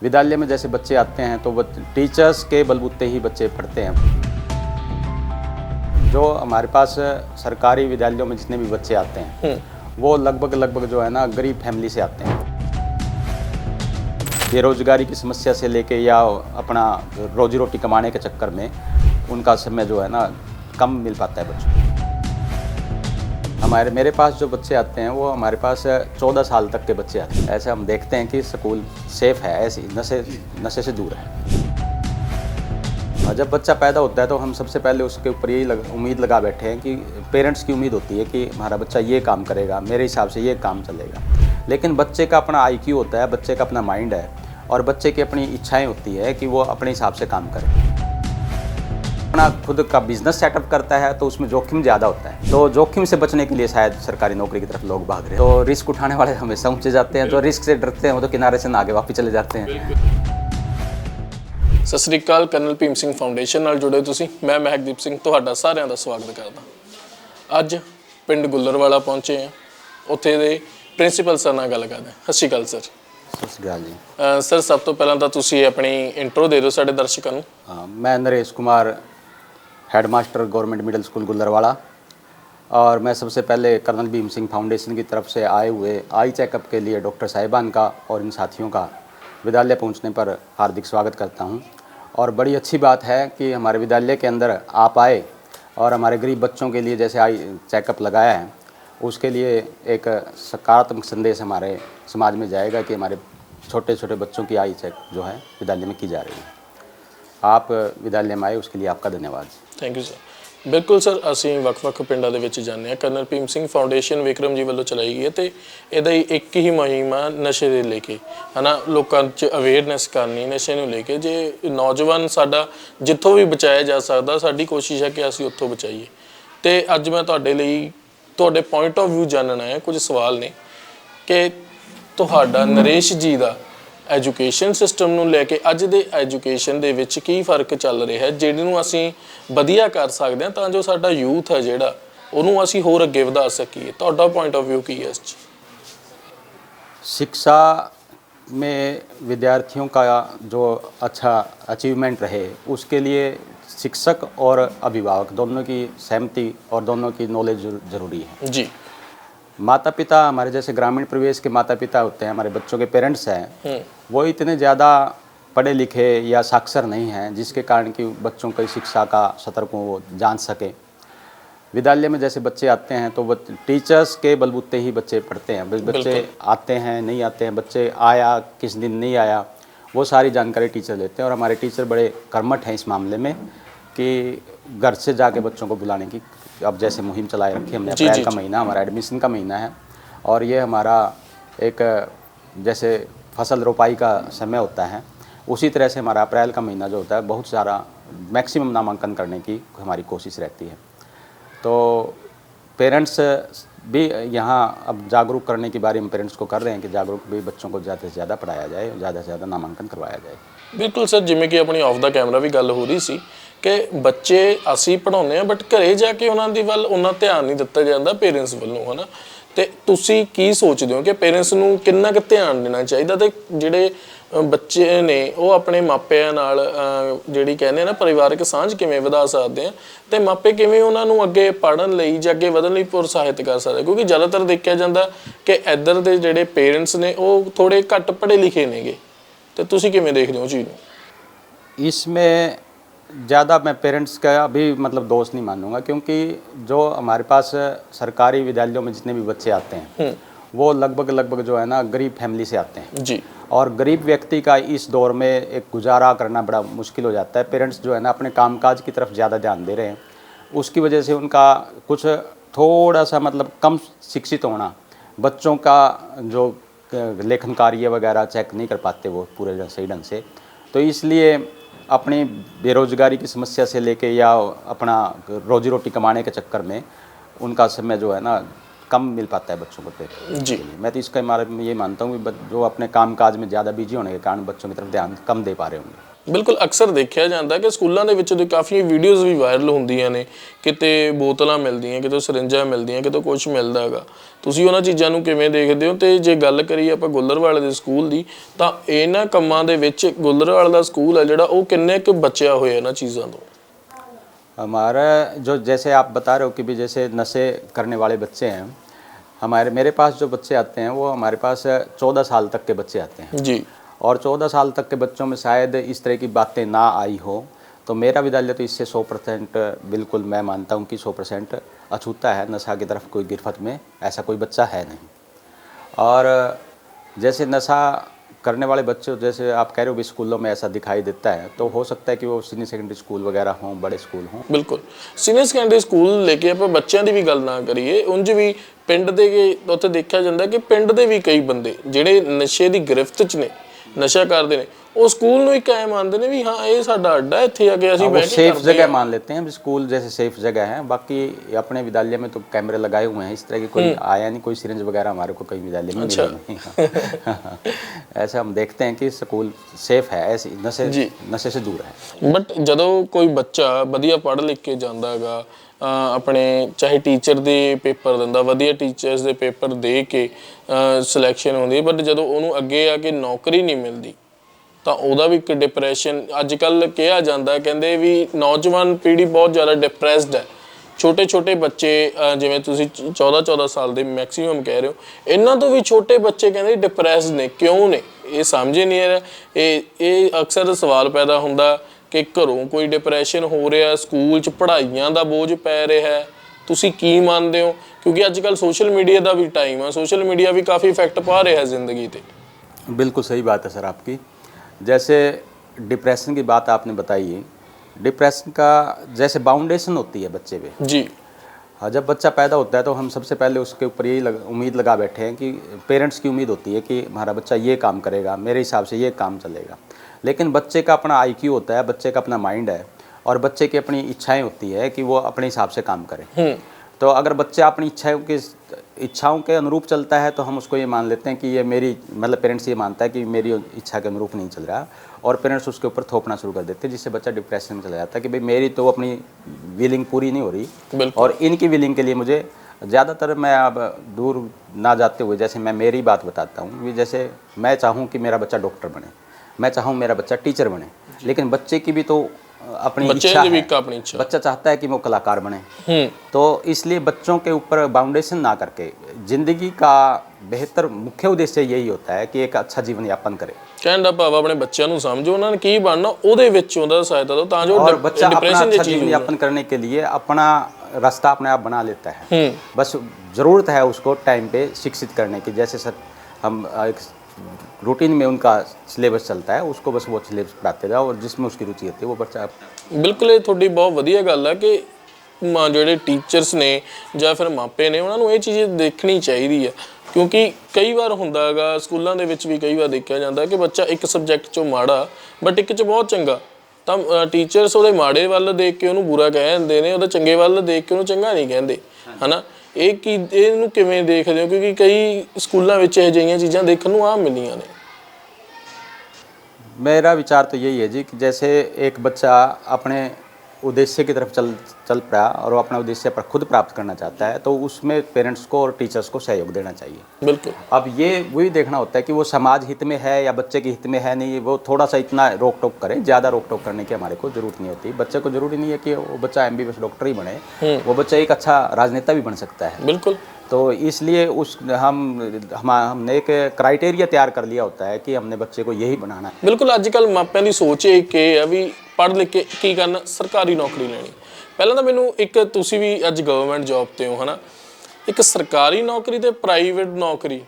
विद्यालय में जैसे बच्चे आते हैं तो वो टीचर्स के बलबूते ही बच्चे पढ़ते हैं। जो हमारे पास सरकारी विद्यालयों में जितने भी बच्चे आते हैं वो लगभग जो है ना गरीब फैमिली से आते हैं। बेरोजगारी की समस्या से लेके या अपना रोजी रोटी कमाने के चक्कर में उनका समय जो है ना कम मिल पाता है बच्चों को। मेरे पास जो बच्चे आते हैं वो हमारे पास 14 साल तक के बच्चे आते हैं। ऐसे हम देखते हैं कि स्कूल सेफ़ है, ऐसी नशे से दूर है। और जब बच्चा पैदा होता है तो हम सबसे पहले उसके ऊपर यही उम्मीद लगा बैठे हैं कि पेरेंट्स की उम्मीद होती है कि हमारा बच्चा ये काम करेगा, मेरे हिसाब से ये काम चलेगा। लेकिन बच्चे का अपना IQ होता है, बच्चे का अपना माइंड है और बच्चे की अपनी इच्छाएँ होती है कि वो अपने हिसाब से काम करे। अपना खुद का बिजनेस सेटअप करता है तो उसमें जोखिम ज़्यादा होता है। तो जोखिम से बचने के लिए शायद सरकारी नौकरी की तरफ लोग भाग रहे हैं। तो रिस्क उठाने वाले हमेशा ऊंचे जाते हैं, जो रिस्क से डरते हैं वो तो किनारे से आगे वापस चले जाते हैं। सत श्री अकाल, कर्नल भीम सिंह फाउंडेशन नाल जुड़े तुसीं। मैं महकदीप सिंह तुहाडा सारिਆਂ ਦਾ स्वागत करदा। ਅੱਜ ਪਿੰਡ ਗੁੱਲਰਵਾਲਾ ਪਹੁੰਚੇ ਹਾਂ, ਉੱਥੇ ਦੇ ਪ੍ਰਿੰਸੀਪਲ ਸਰ ਨਾਲ ਗੱਲ ਕਰਦੇ ਹਾਂ। ਸਤਿ ਸ਼੍ਰੀ ਅਕਾਲ ਸਰ। ਸਤਿ ਸ਼੍ਰੀ ਅਕਾਲ ਜੀ। ਸਰ ਸਭ ਤੋਂ ਪਹਿਲਾਂ ਤਾਂ ਤੁਸੀਂ ਆਪਣੀ ਇੰਟਰੋ ਦੇ ਦਿਓ ਸਾਡੇ ਦਰਸ਼ਕਾਂ ਨੂੰ। मैं Naresh Kumar, headmaster government middle school Gullarwala, और मैं सबसे पहले कर्नल भीम सिंह फाउंडेशन की तरफ से आए हुए आई चेकअप के लिए डॉक्टर साहिबान का और इन साथियों का विद्यालय पहुंचने पर हार्दिक स्वागत करता हूं। और बड़ी अच्छी बात है कि हमारे विद्यालय के अंदर आप आए और हमारे गरीब बच्चों के लिए जैसे आई चेकअप लगाया है, उसके लिए एक सकारात्मक संदेश हमारे समाज में जाएगा कि हमारे छोटे छोटे बच्चों की आई चेक जो है विद्यालय में की जा रही है। आप विद्यालय में आए उसके लिए आपका धन्यवाद। Thank you sir. बिल्कुल सर, ਅਸੀਂ ਵੱਖ-ਵੱਖ ਪਿੰਡਾਂ ਦੇ ਵਿੱਚ ਜਾਂਦੇ ਹਾਂ। ਕਰਨਲ ਭੀਮ ਸਿੰਘ ਫਾਊਂਡੇਸ਼ਨ ਵਿਕਰਮ ਜੀ ਵੱਲੋਂ ਚਲਾਈ ਗਈ ਹੈ ਤੇ ਇਹਦਾ ਇੱਕ ਹੀ ਮੁਹਿੰਮ ਆ ਨਸ਼ੇ ਦੇ ਲੈ ਕੇ, ਹਨਾ, ਲੋਕਾਂ 'ਚ ਅਵੇਅਰਨੈਸ ਕਰਨੀ ਨਸ਼ੇ ਨੂੰ ਲੈ ਕੇ। ਜੇ ਨੌਜਵਾਨ ਸਾਡਾ ਜਿੱਥੋਂ ਵੀ ਬਚਾਇਆ ਜਾ ਸਕਦਾ, ਸਾਡੀ ਕੋਸ਼ਿਸ਼ ਹੈ ਕਿ ਅਸੀਂ ਉੱਥੋਂ ਬਚਾਈਏ। ਤੇ ਅੱਜ ਮੈਂ ਤੁਹਾਡੇ ਲਈ ਤੁਹਾਡੇ ਪੁਆਇੰਟ ਆਫ ਵਿਊ ਜਾਣਨਾ ਹੈ। ਕੁਝ ਸਵਾਲ ਨੇ ਕਿ ਤੁਹਾਡਾ ਨਰੇਸ਼ ਜੀ ਦਾ ਐਜੂਕੇਸ਼ਨ ਸਿਸਟਮ ਨੂੰ ਲੈ ਕੇ ਅੱਜ ਦੇ ਐਜੂਕੇਸ਼ਨ ਦੇ ਵਿੱਚ ਕੀ ਫਰਕ ਚੱਲ ਰਿਹਾ ਹੈ, ਜਿਹਨੂੰ ਅਸੀਂ ਵਧੀਆ ਕਰ ਸਕਦੇ ਹਾਂ ਤਾਂ ਜੋ ਸਾਡਾ ਯੂਥ ਹੈ ਜਿਹੜਾ ਉਹਨੂੰ ਅਸੀਂ ਹੋਰ ਅੱਗੇ ਵਧਾ ਸਕੀਏ। ਤੁਹਾਡਾ ਪੁਆਇੰਟ ਆਫ व्यू ਕੀ ਹੈ ਇਸ 'ਚ? शिक्षा में विद्यार्थियों का जो अच्छा अचीवमेंट रहे उसके लिए शिक्षक और अभिभावक दोनों की सहमति और दोनों की नॉलेज ज़रूरी है जी। माता पिता, हमारे जैसे ग्रामीण परिवेश के माता पिता होते हैं, हमारे बच्चों के पेरेंट्स हैं, वो इतने ज़्यादा पढ़े लिखे या साक्षर नहीं हैं जिसके कारण कि बच्चों की शिक्षा का स्तर को वो जान सके। विद्यालय में जैसे बच्चे आते हैं तो वो टीचर्स के बलबूते ही बच्चे पढ़ते हैं। बच्चे आते हैं, नहीं आते हैं, बच्चे आया किस दिन नहीं आया, वो सारी जानकारी टीचर लेते हैं। और हमारे टीचर बड़े कर्मठ हैं इस मामले में कि घर से जाके बच्चों को बुलाने की अब जैसे मुहिम चलाए रखी हमने। अप्रैल का महीना हमारा एडमिशन का महीना है और ये हमारा एक जैसे फसल रोपाई का समय होता है उसी तरह से हमारा अप्रैल का महीना जो होता है बहुत सारा मैक्सिमम नामांकन करने की हमारी कोशिश रहती है। तो पेरेंट्स भी यहाँ अब जागरूक करने की बारी हम पेरेंट्स को कर रहे हैं कि जागरूक भी बच्चों को ज़्यादा से ज़्यादा पढ़ाया जाए, ज़्यादा से ज़्यादा नामांकन करवाया जाए। ਬਿਲਕੁਲ ਸਰ, ਜਿਵੇਂ ਕਿ ਆਪਣੀ ਆਫ ਦਾ ਕੈਮਰਾ ਵੀ ਗੱਲ ਹੋ ਰਹੀ ਸੀ ਕਿ ਬੱਚੇ ਅਸੀਂ ਪੜ੍ਹਾਉਂਦੇ ਹਾਂ ਬਟ ਘਰੇ ਜਾ ਕੇ ਉਹਨਾਂ ਦੀ ਵੱਲ ਉਹਨਾਂ ਧਿਆਨ ਨਹੀਂ ਦਿੱਤਾ ਜਾਂਦਾ ਪੇਰੈਂਟਸ ਵੱਲੋਂ, ਹੈ ਨਾ। ਤੇ ਤੁਸੀਂ ਕੀ ਸੋਚਦੇ ਹੋ ਕਿ ਪੇਰੈਂਟਸ ਨੂੰ ਕਿੰਨਾ ਕੁ ਧਿਆਨ ਦੇਣਾ ਚਾਹੀਦਾ ਤੇ ਜਿਹੜੇ ਬੱਚੇ ਨੇ ਉਹ ਆਪਣੇ ਮਾਪਿਆਂ ਨਾਲ ਜਿਹੜੀ ਕਹਿੰਦੇ ਨਾ ਪਰਿਵਾਰਕ ਸਾਂਝ ਕਿਵੇਂ ਵਧਾ ਸਕਦੇ ਆ ਤੇ ਮਾਪੇ ਕਿਵੇਂ ਉਹਨਾਂ ਨੂੰ ਅੱਗੇ ਪੜ੍ਹਨ ਲਈ ਜਾਂ ਅੱਗੇ ਵਧਣ ਲਈ ਪ੍ਰੋਤਸਾਹਿਤ ਕਰ ਸਕਦੇ? ਕਿਉਂਕਿ ਜ਼ਿਆਦਾਤਰ ਦੇਖਿਆ ਜਾਂਦਾ ਕਿ ਇੱਧਰ ਦੇ ਜਿਹੜੇ ਪੇਰੈਂਟਸ ਨੇ ਉਹ ਥੋੜ੍ਹੇ ਘੱਟ ਪੜ੍ਹੇ ਲਿਖੇ ਨੇਗੇ, तो तुसी किवें देखदे हो चीज़? इसमें ज़्यादा मैं पेरेंट्स का भी मतलब दोष नहीं मानूंगा क्योंकि जो हमारे पास सरकारी विद्यालयों में जितने भी बच्चे आते हैं वो लगभग जो है ना गरीब फैमिली से आते हैं जी। और गरीब व्यक्ति का इस दौर में एक गुजारा करना बड़ा मुश्किल हो जाता है। पेरेंट्स जो है ना अपने कामकाज की तरफ ज़्यादा ध्यान दे रहे हैं, उसकी वजह से उनका कुछ थोड़ा सा मतलब कम शिक्षित होना, बच्चों का जो लेखन कार्य वगैरह चेक नहीं कर पाते वो पूरे सही ढंग से। तो इसलिए अपनी बेरोजगारी की समस्या से लेके या अपना रोजी रोटी कमाने के चक्कर में उनका समय जो है ना कम मिल पाता है बच्चों को जी। मैं तो इसका बारे में ये मानता हूँ कि जो अपने कामकाज में ज़्यादा बिजी होने के कारण बच्चों की तरफ ध्यान कम दे पा रहे होंगे। ਬਿਲਕੁਲ ਅਕਸਰ ਦੇਖਿਆ ਜਾਂਦਾ ਕਿ ਸਕੂਲਾਂ ਦੇ ਵਿੱਚ ਤੇ ਕਾਫੀ ਵੀਡੀਓਜ਼ ਵੀ ਵਾਇਰਲ ਹੁੰਦੀਆਂ ਨੇ, ਕਿਤੇ ਬੋਤਲਾਂ ਮਿਲਦੀਆਂ, ਕਿਤੇ ਸਿਰਿੰਜਾਂ ਮਿਲਦੀਆਂ, ਕਿਤੇ ਕੁਝ ਮਿਲਦਾ ਹੈਗਾ। ਤੁਸੀਂ ਉਹਨਾਂ ਚੀਜ਼ਾਂ ਨੂੰ ਕਿਵੇਂ ਦੇਖਦੇ ਹੋ? ਤੇ ਜੇ ਗੱਲ ਕਰੀਏ ਆਪਾਂ ਗੁੱਲਰਵਾਲੇ ਦੇ ਸਕੂਲ ਦੀ, ਤਾਂ ਇਹਨਾਂ ਕੰਮਾਂ ਦੇ ਵਿੱਚ ਗੁੱਲਰਵਾਲੇ ਦਾ ਸਕੂਲ ਹੈ ਜਿਹੜਾ ਉਹ ਕਿੰਨੇ ਕੁ ਬਚਿਆ ਹੋਇਆ ਇਹਨਾਂ चीज़ों ਤੋਂ? हमारा जो जैसे आप बता रहे हो कि भी जैसे नशे करने वाले बच्चे हैं, मेरे पास जो बच्चे आते हैं वो हमारे पास 14 साल तक के बच्चे आते हैं जी। और 14 साल तक के बच्चों में शायद इस तरह की बातें ना आई हो। तो मेरा विद्यालय तो इससे 100% बिल्कुल मैं मानता हूँ कि 100% अछूता है। नशा की तरफ कोई गिरफ्त में ऐसा कोई बच्चा है नहीं। और जैसे नशा करने वाले बच्चे जैसे आप कह रहे हो भी स्कूलों में ऐसा दिखाई देता है, तो हो सकता है कि वो सीनियर सेकेंडरी स्कूल वगैरह हों, बड़े स्कूल हों। ਬਿਲਕੁਲ ਸੀਨੀਅਰ ਸੈਕੰਡਰੀ ਸਕੂਲ ਲੈ ਕੇ ਆਪਾਂ ਬੱਚਿਆਂ ਦੀ ਵੀ ਗੱਲ ਨਾ ਕਰੀਏ, ਉਂਝ ਵੀ ਪਿੰਡ ਦੇ ਉੱਥੇ ਦੇਖਿਆ ਜਾਂਦਾ ਕਿ ਪਿੰਡ ਦੇ ਵੀ ਕਈ ਬੰਦੇ ਜਿਹੜੇ ਨਸ਼ੇ ਦੀ ਗ੍ਰਿਫਤ 'ਚ ਨੇ, ਨਸ਼ਾ ਕਰਦੇ ਨੇ, ਉਹ ਸਕੂਲ ਨੂੰ ਇੱਕ ਐਂ ਮੰਨਦੇ ਨੇ ਵੀ ਹਾਂ ਇਹ ਸਾਡਾ ਅੱਡਾ, ਇੱਥੇ ਆ ਕੇ ਅਸੀਂ वो ਬੈਠ के सेफ करते जगह हैं। मान लेते हैं, स्कूल जैसे सेफ जगह है। बाकी अपने विद्यालय में तो कैमरे लगाए हुए हैं, इस तरह की कोई आया नहीं, कोई सिरिंज वगैरह हमारे को कहीं विद्यालय में मिला नहीं। ऐसा हम देखते हैं कि स्कूल सेफ है, ऐसे नशे से दूर है। ਬਟ ਜਦੋਂ ਕੋਈ ਬੱਚਾ ਵਧੀਆ ਪੜ੍ਹ ਲਿਖ ਕੇ ਜਾਂਦਾ ਹੈਗਾ, ਆਪਣੇ ਚਾਹੇ ਟੀਚਰ ਦੇ ਪੇਪਰ ਦਿੰਦਾ, ਵਧੀਆ ਟੀਚਰਸ ਦੇ ਪੇਪਰ ਦੇ ਕੇ ਸਿਲੈਕਸ਼ਨ ਹੁੰਦੀ, ਬਟ ਜਦੋਂ ਉਹਨੂੰ ਅੱਗੇ ਆ ਕੇ ਨੌਕਰੀ ਨਹੀਂ ਮਿਲਦੀ ਤਾਂ ਉਹਦਾ ਵੀ ਇੱਕ ਡਿਪਰੈਸ਼ਨ ਅੱਜ ਕੱਲ੍ਹ ਕਿਹਾ ਜਾਂਦਾ, ਕਹਿੰਦੇ ਵੀ ਨੌਜਵਾਨ ਪੀੜ੍ਹੀ ਬਹੁਤ ਜ਼ਿਆਦਾ ਡਿਪਰੈਸਡ ਹੈ। ਛੋਟੇ ਛੋਟੇ ਬੱਚੇ ਜਿਵੇਂ ਤੁਸੀਂ 14 ਸਾਲ ਦੇ ਮੈਕਸੀਮਮ ਕਹਿ ਰਹੇ ਹੋ, ਇਹਨਾਂ ਤੋਂ ਵੀ ਛੋਟੇ ਬੱਚੇ ਕਹਿੰਦੇ ਡਿਪਰੈਸਡ ਨੇ। ਕਿਉਂ ਨੇ ਇਹ ਸਮਝ ਨਹੀਂ ਆ ਰਿਹਾ। ਇਹ ਅਕਸਰ ਸਵਾਲ ਪੈਦਾ ਹੁੰਦਾ ਕਿ ਘਰੋਂ ਕੋਈ ਡਿਪਰੈਸ਼ਨ ਹੋ ਰਿਹਾ, ਸਕੂਲ 'ਚ ਪੜ੍ਹਾਈਆਂ ਦਾ ਬੋਝ ਪੈ ਰਿਹਾ, ਤੁਸੀਂ ਕੀ ਮੰਨਦੇ ਹੋ? ਕਿਉਂਕਿ ਅੱਜ ਕੱਲ੍ਹ ਸੋਸ਼ਲ ਮੀਡੀਆ ਦਾ ਵੀ ਟਾਈਮ ਆ, ਸੋਸ਼ਲ ਮੀਡੀਆ ਵੀ ਕਾफ़ी ਇਫੈਕਟ ਪਾ ਰਿਹਾ ਜ਼ਿੰਦਗੀ 'ਤੇ। बिल्कुल सही बात है सर आपकी। जैसे डिप्रेशन की बात आपने बताई, डिप्रेशन का जैसे बाउंडेशन होती है बच्चे पे जी। जब बच्चा पैदा होता है तो हम सबसे पहले उसके ऊपर यही उम्मीद लगा बैठे हैं कि पेरेंट्स की उम्मीद होती है कि हमारा बच्चा ये काम करेगा, मेरे हिसाब से ये काम चलेगा। लेकिन बच्चे का अपना IQ होता है, बच्चे का अपना माइंड है और बच्चे की अपनी इच्छाएं होती है कि वो अपने हिसाब से काम करे। तो अगर बच्चा अपनी इच्छाओं के अनुरूप चलता है तो हम उसको ये मान लेते हैं कि ये मेरी मतलब पेरेंट्स ये मानता है कि मेरी इच्छा के अनुरूप नहीं चल रहा, और पेरेंट्स उसके ऊपर थोपना शुरू कर देते हैं, जिससे बच्चा डिप्रेशन में चला जाता है कि भाई मेरी तो अपनी विलिंग पूरी नहीं हो रही और इनकी विलिंग के लिए मुझे ज़्यादातर, मैं अब दूर ना जाते हुए जैसे मैं मेरी बात बताता हूँ, जैसे मैं चाहूँ कि मेरा बच्चा डॉक्टर बने, मैं चाहूँ मेरा बच्चा टीचर बने, लेकिन बच्चे की भी तो अपनी इच्छा है, बच्चा चाहता है कि वो कलाकार बने। तो इसलिए बच्चों के ऊपर बाउंडेशन ना करके ज़िंदगी का बेहतर मुख्य उद्देश्य यही होता है कि एक अच्छा जीवन यापन करे। ਕਹਿਣ ਦਾ ਭਾਵ ਆਪਣੇ ਬੱਚਿਆਂ ਨੂੰ ਸਮਝੋ, ਉਹਨਾਂ ਨੇ ਕੀ ਬਣਨਾ ਉਹਦੇ ਵਿੱਚ ਉਹਦਾ ਸਹਾਇਤਾ ਦਿਓ ਤਾਂ ਜੋ और बच्चा अपना अच्छा जीवन यापन करने के लिए अपना रास्ता अपने आप बना लेता है। बस ज़रूरत है उसको टाइम पे शिक्षित करने की। जैसे सर हम एक रूटीन में उनका सिलेबस चलता है, उसको बस वो सिलेबस पढ़ाते जाओ और जिसमें उसकी रुचि होती है वो बच्चा। ਬਿਲਕੁਲ ਇਹ ਤੁਹਾਡੀ ਬਹੁਤ ਵਧੀਆ ਗੱਲ ਹੈ ਕਿ ਜਿਹੜੇ ਟੀਚਰਸ ਨੇ ਜਾਂ ਫਿਰ ਮਾਪੇ ਨੇ ਉਹਨਾਂ ਨੂੰ ਇਹ ਚੀਜ਼ ਦੇਖਣੀ ਚਾਹੀਦੀ ਹੈ, ਕਿਉਂਕਿ ਕਈ ਵਾਰ ਹੁੰਦਾ ਹੈਗਾ ਸਕੂਲਾਂ ਦੇ ਵਿੱਚ ਵੀ ਕਈ ਵਾਰ ਦੇਖਿਆ ਜਾਂਦਾ ਕਿ ਬੱਚਾ ਇੱਕ ਸਬਜੈਕਟ 'ਚੋਂ ਮਾੜਾ ਬਟ ਇੱਕ 'ਚ ਬਹੁਤ ਚੰਗਾ, ਤਾਂ ਟੀਚਰਸ ਉਹਦੇ ਮਾੜੇ ਵੱਲ ਦੇਖ ਕੇ ਉਹਨੂੰ ਬੁਰਾ ਕਹਿ ਦਿੰਦੇ ਨੇ, ਉਹਦੇ ਚੰਗੇ ਵੱਲ ਦੇਖ ਕੇ ਉਹਨੂੰ ਚੰਗਾ ਨਹੀਂ ਕਹਿੰਦੇ, ਹੈ ਨਾ। ਇਹਨੂੰ ਕਿਵੇਂ ਦੇਖਦੇ ਹੋ? ਕਿਉਂਕਿ ਕਈ ਸਕੂਲਾਂ ਵਿੱਚ ਇਹੋ ਜਿਹੀਆਂ ਚੀਜ਼ਾਂ ਦੇਖਣ ਨੂੰ ਆਮ ਮਿਲੀਆਂ ਨੇ। मेरा विचार तो यही है जी कि जैसे एक बच्चा अपने उद्देश्य की तरफ चल पड़ा और वो अपना उद्देश्य पर खुद प्राप्त करना चाहता है, तो उसमें पेरेंट्स को और टीचर्स को सहयोग देना चाहिए। बिल्कुल। अब ये वही देखना होता है कि वो समाज हित में है या बच्चे के हित में है नहीं। वो थोड़ा सा इतना रोक टोक करें, ज़्यादा रोक टोक करने की हमारे को ज़रूरत नहीं होती। बच्चे को ज़रूरी नहीं है कि वो बच्चा MBBS डॉक्टर ही बने, वो बच्चा एक अच्छा राजनेता भी बन सकता है। बिल्कुल। तो इसलिए हमने एक क्राइटेरिया तैयार कर लिया होता है कि हमने बच्चे को यही बनाना है। बिल्कुल। अजकल मापिਆਂ ਦੀ ਸੋਚ ਇਹ ਹੈ ਵੀ ਪੜ੍ਹ ਲਿਖ ਕੇ ਕੀ ਕਰਨਾ, ਸਰਕਾਰੀ ਨੌਕਰੀ ਲੈਣੀ। ਪਹਿਲਾਂ ਤਾਂ ਮੈਨੂੰ ਇੱਕ, ਤੁਸੀਂ ਵੀ ਅੱਜ ਗਵਰਨਮੈਂਟ ਜੌਬ ਤੇ ਹੋ, ਹੈ ਨਾ, ਇੱਕ ਸਰਕਾਰੀ ਨੌਕਰੀ ਤੇ ਪ੍ਰਾਈਵੇਟ ਨੌਕਰੀ,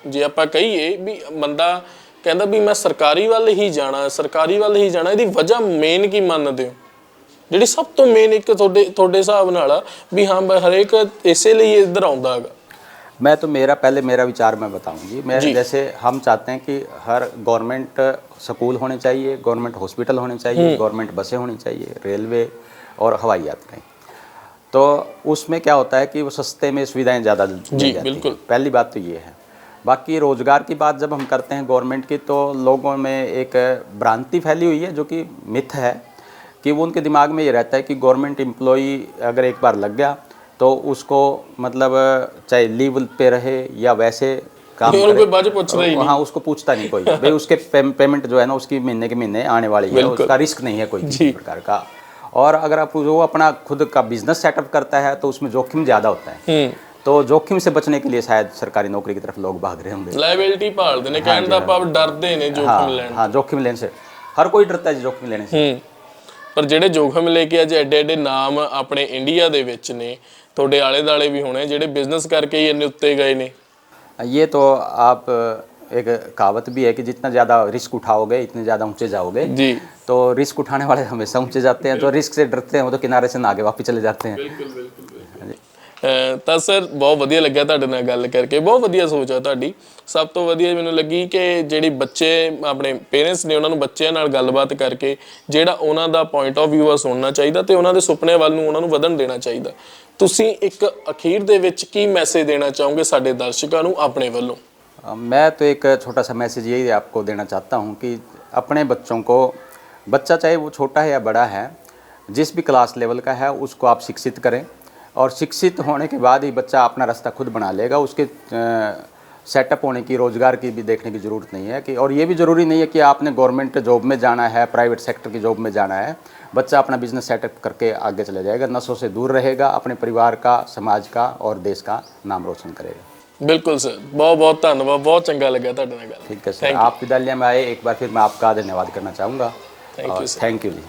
ਜੇ ਆਪਾਂ ਕਹੀਏ ਵੀ ਬੰਦਾ ਕਹਿੰਦਾ ਵੀ ਮੈਂ ਸਰਕਾਰੀ ਵੱਲ ਹੀ ਜਾਣਾ, ਸਰਕਾਰੀ ਵੱਲ ਹੀ ਜਾਣਾ, ਇਹਦੀ ਵਜ੍ਹਾ ਮੇਨ ਕੀ ਮੰਨਦੇ ਹੋ? ਜਿਹੜੀ ਸਭ ਤੋਂ ਮੇਨ ਇੱਕ ਤੁਹਾਡੇ ਹਿਸਾਬ ਨਾਲ ਆ ਵੀ ਹਾਂ ਹਰੇਕ ਇਸੇ ਲਈ ਇੱਧਰ ਆਉਂਦਾ ਹੈਗਾ? मैं तो मेरा विचार मैं बताऊं जी। जैसे हम चाहते हैं कि हर गवर्नमेंट स्कूल होने चाहिए, गवर्नमेंट हॉस्पिटल होने चाहिए, गवर्नमेंट बसें होनी चाहिए, रेलवे और हवाई यात्राएं। तो उसमें क्या होता है कि वो सस्ते में सुविधाएं ज़्यादा दी जाती हैं। पहली बात तो ये है। बाकी रोज़गार की बात जब हम करते हैं गवर्नमेंट की, तो लोगों में एक भ्रांति फैली हुई है जो कि मिथ है, कि वो उनके दिमाग में ये रहता है कि गवर्नमेंट एम्प्लॉई अगर एक बार लग गया तो उसको मतलब चाहे लीव पे रहे या वैसे काम कोई करे, बाजू पूछता ही नहीं। हाँ, उसको पूछता नहीं कोई भाई, उसके पेमेंट जो है ना उसकी महीने के महीने आने वाली है, उसका रिस्क नहीं है कोई किसी प्रकार का। और अगर आप जो अपना खुद का बिजनेस सेटअप करता है तो उसमें जोखिम ज़्यादा होता है, तो जोखिम से बचने के लिए शायद सरकारी नौकरी की तरफ लोग भाग रहे होंगे। ਲਾਇਬਿਲਿਟੀ ਭਾਲਦੇ ਨੇ, ਕਹਿਣ ਦਾ ਭਾਵ ਡਰਦੇ ਨੇ जोखिम ਲੈਣ। हाँ, जोखिम लेने से हर कोई डरता है जी, जोखिम लेने से। ਪਰ ਜਿਹੜੇ जोखिम ਲੈ ਕੇ ਅੱਜ ਐਡੇ ਐਡੇ ਨਾਮ ਆਪਣੇ ਇੰਡੀਆ ਦੇ ਵਿੱਚ ਨੇ, ਤੁਹਾਡੇ ਆਲੇ ਦਾਲੇ ਵੀ ਹੋਣੇ ਜਿਹੜੇ ਬਿਜ਼ਨਸ ਕਰਕੇ ਹੀ ਇੰਨੇ ਉੱਤੇ ਗਏ ਨੇ। ये तो आप एक कहावत भी है कि जितना ज़्यादा रिस्क उठाओगे इतने ज़्यादा ऊंचे जाओगे। जी। तो रिस्क उठाने वाले हमेशा ऊंचे जाते हैं, जो रिस्क से डरते हैं वो तो किनारे से ना आगे वापस चले जाते हैं। ਤਾਂ ਸਰ ਬਹੁਤ ਵਧੀਆ ਲੱਗਿਆ ਤੁਹਾਡੇ ਨਾਲ ਗੱਲ ਕਰਕੇ, ਬਹੁਤ ਵਧੀਆ ਸੋਚ ਆ ਤੁਹਾਡੀ। ਸਭ ਤੋਂ ਵਧੀਆ ਮੈਨੂੰ ਲੱਗੀ ਕਿ ਜਿਹੜੀ ਬੱਚੇ ਆਪਣੇ ਪੇਰੈਂਟਸ ਨੇ ਉਹਨਾਂ ਨੂੰ ਬੱਚਿਆਂ ਨਾਲ ਗੱਲਬਾਤ ਕਰਕੇ ਜਿਹੜਾ ਉਹਨਾਂ ਦਾ ਪੁਆਇੰਟ ਆਫ ਵਿਊ ਆ ਸੁਣਨਾ ਚਾਹੀਦਾ ਤੇ ਉਹਨਾਂ ਦੇ ਸੁਪਨੇ ਵੱਲ ਨੂੰ ਉਹਨਾਂ ਨੂੰ ਵਧਣ ਦੇਣਾ ਚਾਹੀਦਾ। ਤੁਸੀਂ ਇੱਕ ਅਖੀਰ ਦੇ ਵਿੱਚ ਕੀ ਮੈਸੇਜ ਦੇਣਾ ਚਾਹੋਗੇ ਸਾਡੇ ਦਰਸ਼ਕਾਂ ਨੂੰ ਆਪਣੇ ਵੱਲੋਂ? मैं तो एक छोटा सा मैसेज यही आपको देना चाहता हूँ कि अपने बच्चों को, बच्चा चाहे वो छोटा है या बड़ा है, जिस भी क्लास लेवल का है उसको आप शिक्षित करें, और शिक्षित होने के बाद ही बच्चा अपना रास्ता खुद बना लेगा। उसके सेटअप होने की, रोज़गार की भी देखने की ज़रूरत नहीं है कि, और ये भी ज़रूरी नहीं है कि आपने गवर्नमेंट जॉब में जाना है, प्राइवेट सेक्टर की जॉब में जाना है। बच्चा अपना बिजनेस सेटअप करके आगे चला जाएगा, नशों से दूर रहेगा, अपने परिवार का, समाज का और देश का नाम रोशन करेगा। बिल्कुल सर, बहुत बहुत धन्यवाद, बहुत चंगा लगा ਤੁਹਾਡੇ ਨਾਲ ਗੱਲ। ठीक है सर, आप विद्यालय में आए, एक बार फिर मैं आपका धन्यवाद करना चाहूँगा। Thank you sir. Thank you ji.